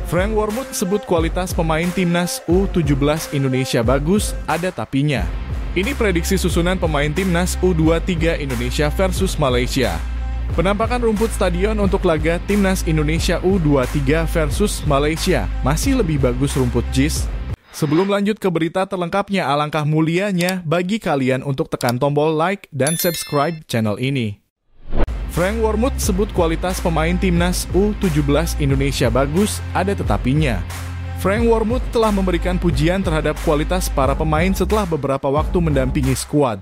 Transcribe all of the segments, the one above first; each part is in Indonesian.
Frank Wormuth sebut kualitas pemain timnas U17 Indonesia bagus, ada tapinya. Ini prediksi susunan pemain timnas U23 Indonesia versus Malaysia. Penampakan rumput stadion untuk laga timnas Indonesia U23 versus Malaysia masih lebih bagus rumput JIS. Sebelum lanjut ke berita terlengkapnya, alangkah mulianya bagi kalian untuk tekan tombol like dan subscribe channel ini. Frank Wormuth sebut kualitas pemain timnas U17 Indonesia bagus, ada tetapinya. Frank Wormuth telah memberikan pujian terhadap kualitas para pemain setelah beberapa waktu mendampingi skuad.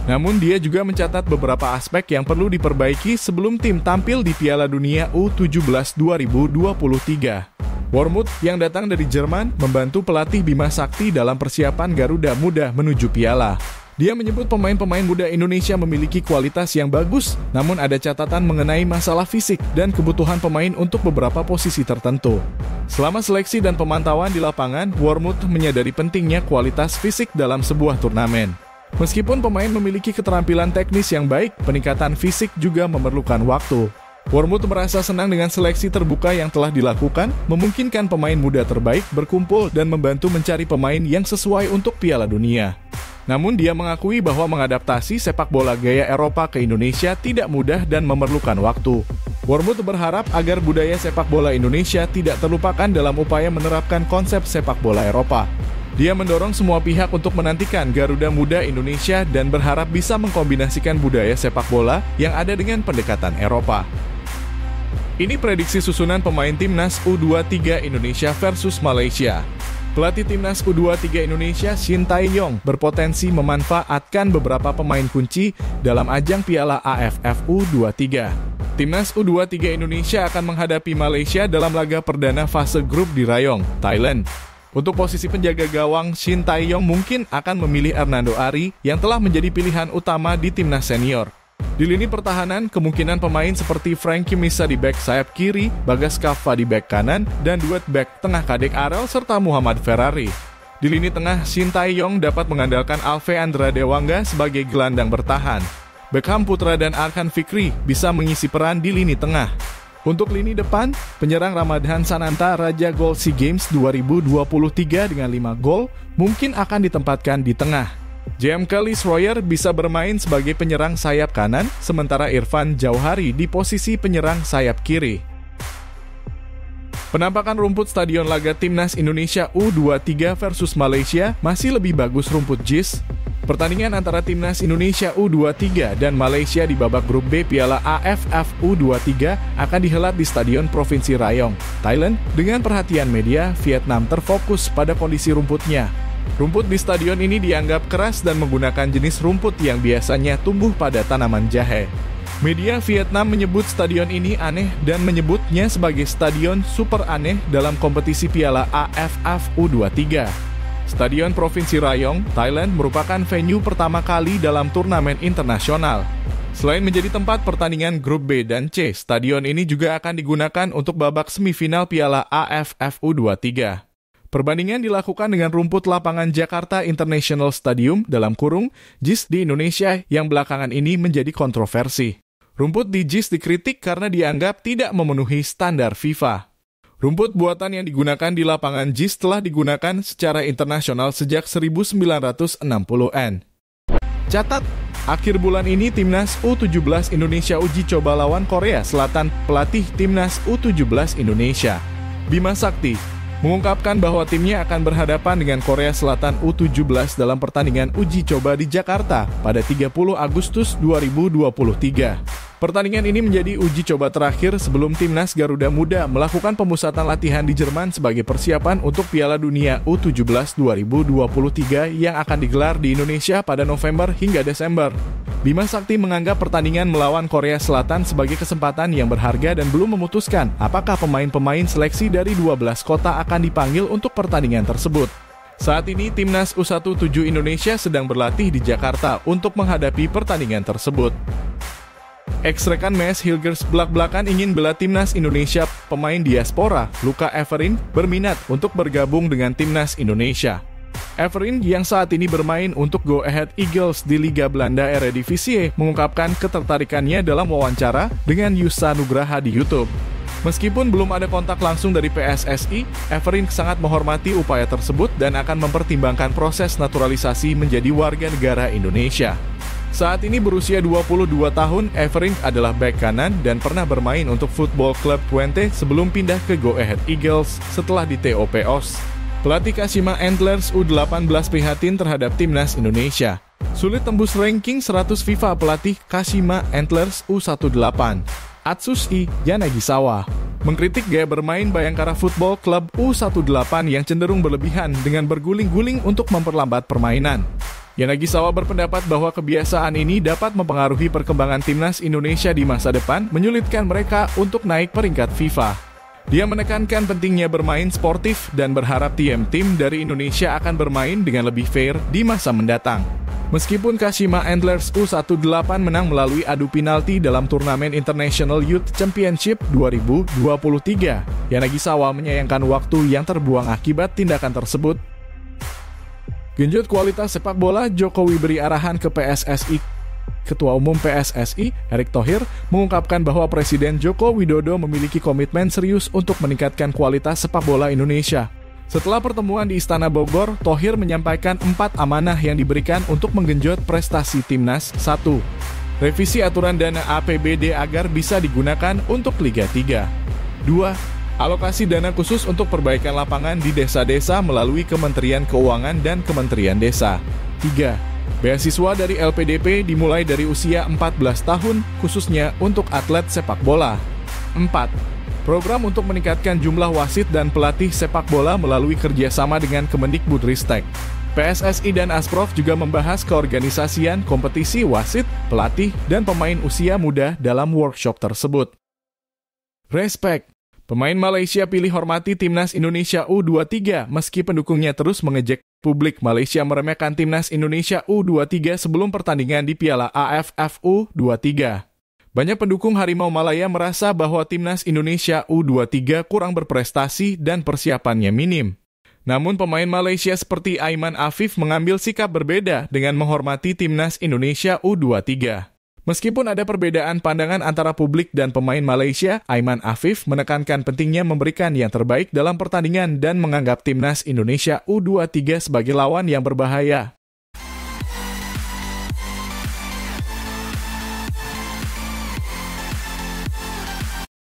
Namun dia juga mencatat beberapa aspek yang perlu diperbaiki sebelum tim tampil di Piala Dunia U17 2023. Wormuth yang datang dari Jerman membantu pelatih Bima Sakti dalam persiapan Garuda Muda menuju Piala. Dia menyebut pemain-pemain muda Indonesia memiliki kualitas yang bagus, namun ada catatan mengenai masalah fisik dan kebutuhan pemain untuk beberapa posisi tertentu. Selama seleksi dan pemantauan di lapangan, Wormuth menyadari pentingnya kualitas fisik dalam sebuah turnamen. Meskipun pemain memiliki keterampilan teknis yang baik, peningkatan fisik juga memerlukan waktu. Wormuth merasa senang dengan seleksi terbuka yang telah dilakukan, memungkinkan pemain muda terbaik berkumpul dan membantu mencari pemain yang sesuai untuk Piala Dunia. Namun dia mengakui bahwa mengadaptasi sepak bola gaya Eropa ke Indonesia tidak mudah dan memerlukan waktu. Wormuth berharap agar budaya sepak bola Indonesia tidak terlupakan dalam upaya menerapkan konsep sepak bola Eropa. Dia mendorong semua pihak untuk menantikan Garuda Muda Indonesia dan berharap bisa mengkombinasikan budaya sepak bola yang ada dengan pendekatan Eropa. Ini prediksi susunan pemain timnas U23 Indonesia versus Malaysia. Pelatih timnas U23 Indonesia Shin Tae-yong berpotensi memanfaatkan beberapa pemain kunci dalam ajang Piala AFF U23. Timnas U23 Indonesia akan menghadapi Malaysia dalam laga perdana fase grup di Rayong, Thailand. Untuk posisi penjaga gawang, Shin Tae-yong mungkin akan memilih Hernando Ari yang telah menjadi pilihan utama di timnas senior. Di lini pertahanan, kemungkinan pemain seperti Frankie Misa di bek sayap kiri, Bagas Kava di bek kanan, dan duet bek tengah Kadek Arel serta Muhammad Ferrari. Di lini tengah, Shin Tae-yong dapat mengandalkan Alve Andra Dewangga sebagai gelandang bertahan. Beckham Putra dan Arkan Fikri bisa mengisi peran di lini tengah. Untuk lini depan, penyerang Ramadhan Sananta Raja Gol SEA Games 2023 dengan 5 gol mungkin akan ditempatkan di tengah. JM Kalis Royer bisa bermain sebagai penyerang sayap kanan, sementara Irfan Jauhari di posisi penyerang sayap kiri. Penampakan rumput stadion laga timnas Indonesia U23 versus Malaysia masih lebih bagus rumput JIS. Pertandingan antara timnas Indonesia U23 dan Malaysia di babak grup B Piala AFF U23 akan dihelat di Stadion Provinsi Rayong, Thailand. Dengan perhatian media, Vietnam terfokus pada kondisi rumputnya. Rumput di stadion ini dianggap keras dan menggunakan jenis rumput yang biasanya tumbuh pada tanaman jahe. Media Vietnam menyebut stadion ini aneh dan menyebutnya sebagai stadion super aneh dalam kompetisi Piala AFF U23. Stadion Provinsi Rayong, Thailand merupakan venue pertama kali dalam turnamen internasional. Selain menjadi tempat pertandingan grup B dan C, stadion ini juga akan digunakan untuk babak semifinal Piala AFF U23. Perbandingan dilakukan dengan rumput lapangan Jakarta International Stadium (JIS) di Indonesia yang belakangan ini menjadi kontroversi. Rumput di JIS dikritik karena dianggap tidak memenuhi standar FIFA. Rumput buatan yang digunakan di lapangan JIS telah digunakan secara internasional sejak 1960-an. Catat, akhir bulan ini Timnas U17 Indonesia uji coba lawan Korea Selatan. Pelatih Timnas U17 Indonesia, Bima Sakti, mengungkapkan bahwa timnya akan berhadapan dengan Korea Selatan U17 dalam pertandingan uji coba di Jakarta pada 30 Agustus 2023. Pertandingan ini menjadi uji coba terakhir sebelum timnas Garuda Muda melakukan pemusatan latihan di Jerman sebagai persiapan untuk Piala Dunia U17 2023 yang akan digelar di Indonesia pada November hingga Desember. Bima Sakti menganggap pertandingan melawan Korea Selatan sebagai kesempatan yang berharga dan belum memutuskan apakah pemain-pemain seleksi dari 12 kota akan dipanggil untuk pertandingan tersebut. Saat ini Timnas U17 Indonesia sedang berlatih di Jakarta untuk menghadapi pertandingan tersebut. Ex-rekan Mes Hilgers belak-belakan ingin bela Timnas Indonesia. Pemain diaspora Luka Everin berminat untuk bergabung dengan Timnas Indonesia. Everin yang saat ini bermain untuk Go Ahead Eagles di Liga Belanda Eredivisie mengungkapkan ketertarikannya dalam wawancara dengan Yusa Nugraha di YouTube. Meskipun belum ada kontak langsung dari PSSI, Everink sangat menghormati upaya tersebut dan akan mempertimbangkan proses naturalisasi menjadi warga negara Indonesia. Saat ini berusia 22 tahun, Everink adalah bek kanan dan pernah bermain untuk Football Club Twente sebelum pindah ke Go Ahead Eagles setelah di TOP OS. Pelatih Kashima Antlers U18 prihatin terhadap timnas Indonesia. Sulit tembus ranking 100 FIFA pelatih Kashima Antlers U18. Atsushi Yanagisawa mengkritik gaya bermain Bayangkara Football Club U18 yang cenderung berlebihan dengan berguling-guling untuk memperlambat permainan. Yanagisawa berpendapat bahwa kebiasaan ini dapat mempengaruhi perkembangan timnas Indonesia di masa depan, menyulitkan mereka untuk naik peringkat FIFA. Dia menekankan pentingnya bermain sportif dan berharap tim dari Indonesia akan bermain dengan lebih fair di masa mendatang. Meskipun Kashima Antlers U18 menang melalui adu penalti dalam turnamen International Youth Championship 2023, Yanagisawa menyayangkan waktu yang terbuang akibat tindakan tersebut. Genjot kualitas sepak bola, Jokowi beri arahan ke PSSI. Ketua Umum PSSI, Erick Thohir, mengungkapkan bahwa Presiden Joko Widodo memiliki komitmen serius untuk meningkatkan kualitas sepak bola Indonesia. Setelah pertemuan di Istana Bogor, Thohir menyampaikan 4 amanah yang diberikan untuk menggenjot prestasi timnas. 1. Revisi aturan dana APBD agar bisa digunakan untuk Liga 3. 2. Alokasi dana khusus untuk perbaikan lapangan di desa-desa melalui Kementerian Keuangan dan Kementerian Desa. 3. Beasiswa dari LPDP dimulai dari usia 14 tahun, khususnya untuk atlet sepak bola. 4. Program untuk meningkatkan jumlah wasit dan pelatih sepak bola melalui kerjasama dengan Kemendikbudristek. PSSI dan Asprof juga membahas keorganisasian kompetisi wasit, pelatih, dan pemain usia muda dalam workshop tersebut. Respect. Pemain Malaysia pilih hormati timnas Indonesia U23 meski pendukungnya terus mengejek. Publik Malaysia meremehkan timnas Indonesia U23 sebelum pertandingan di Piala AFF U23. Banyak pendukung Harimau Malaya merasa bahwa timnas Indonesia U23 kurang berprestasi dan persiapannya minim. Namun pemain Malaysia seperti Aiman Afif mengambil sikap berbeda dengan menghormati timnas Indonesia U23. Meskipun ada perbedaan pandangan antara publik dan pemain Malaysia, Aiman Afif menekankan pentingnya memberikan yang terbaik dalam pertandingan dan menganggap timnas Indonesia U23 sebagai lawan yang berbahaya.